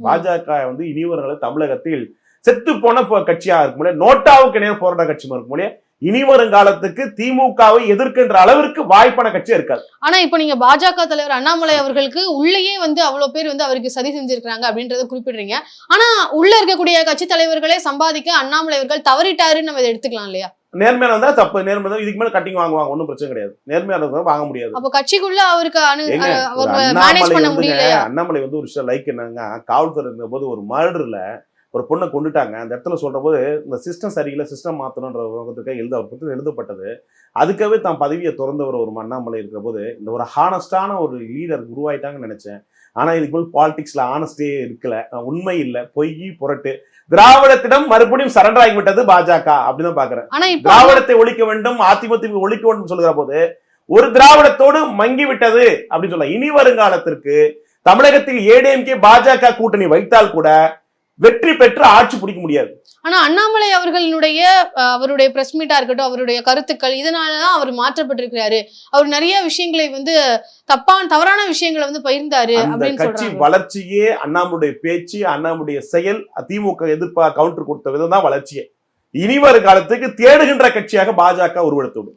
பாஜக இனி வருகிற தமிழகத்தில் செத்து போன கட்சியா இருக்க முடியாது, நோட்டாவுக்கு நேரம் போராட்ட கட்சியா இருக்க முடியாது, இனி வரும் காலத்துக்கு திமுகவை எதிர்க்கின்ற அளவிற்கு வாய்ப்பான கட்சியா இருக்காது. ஆனா இப்ப நீங்க பாஜக தலைவர் அண்ணாமலை அவர்களுக்கு உள்ளேயே அவ்வளவு பேர் அவருக்கு சதி செஞ்சிருக்காங்க அப்படின்றத குறிப்பிடுறீங்க. ஆனா உள்ள இருக்கக்கூடிய கட்சி தலைவர்களே சம்பாதிக்க அண்ணாமலை அவர்கள் தவறிட்டாருன்னு நம்ம இதை எடுத்துக்கலாம் இல்லையா? நேர்மையா இருந்தா தப்பு, நேர்மையா இதுக்கு மேல கட்டிங் வாங்குவாங்க, ஒன்னும் பிரச்சனை கிடையாது. நேர்மையா இருந்தா வாங்க முடியாது. அப்ப கட்சிக்குள்ள அவருக்கு மேனேஜ் பண்ண முடியல. அண்ணாமலை ஒரு விஷயம் லைக் என்னங்க, காவல்துறை இருந்த போது ஒரு மர்டர்ல ஒரு பொண்ணை கொண்டுட்டாங்க. அந்த இடத்துல சொல்ற போது இந்த சிஸ்டம் சரியில்லை, சிஸ்டம் மாத்தணும்ன்ற அவர் எழுதப்பட்டது. அதுக்காகவே தான் பதவியை திறந்தவர் ஒரு அண்ணாமலை இருக்கிற போது இந்த ஒரு ஹானஸ்டான ஒரு லீடர் உருவாயிட்டாங்கன்னு நினைச்சேன். ஆனா இதுக்கு பாலிடிக்ஸ்ல ஆனஸ்டே இருக்கல, உண்மை இல்லை, பொய் புரட்டு. திராவிடத்திடம் மறுபடியும் சரண்டர் ஆகிவிட்டது பாஜக அப்படிதான் பாக்குறேன். திராவிடத்தை ஒழிக்க வேண்டும், அதிமுக ஒழிக்க வேண்டும் சொல்லுகிற போது ஒரு திராவிடத்தோடு மங்கி விட்டது அப்படின்னு சொல்ல. இனி வருங்காலத்திற்கு தமிழகத்தில் ஏடிஎம்கே பாஜக கூட்டணி வைத்தால் கூட வெற்றி பெற்று ஆட்சி பிடிக்க முடியாது. ஆனா அண்ணாமலை அவருடைய பிரஸ் மீட்டா இருக்கட்டும், அவருடைய கருத்துக்கள், இதனாலதான் அவர் மாற்றப்பட்டிருக்கிறாரு. அவர் நிறைய விஷயங்களை தவறான விஷயங்களை பகிர்ந்தாரு அப்படின்னு கட்சி வளர்ச்சியே அண்ணாமுடைய பேச்சு, அண்ணாமுடைய செயல், திமுக எதிர்ப்பா கவுண்டர் கொடுத்த விதம் தான் வளர்ச்சியே. இனி வரும் காலத்துக்கு தேடுகின்ற கட்சியாக பாஜக உருவெடுத்தோடு.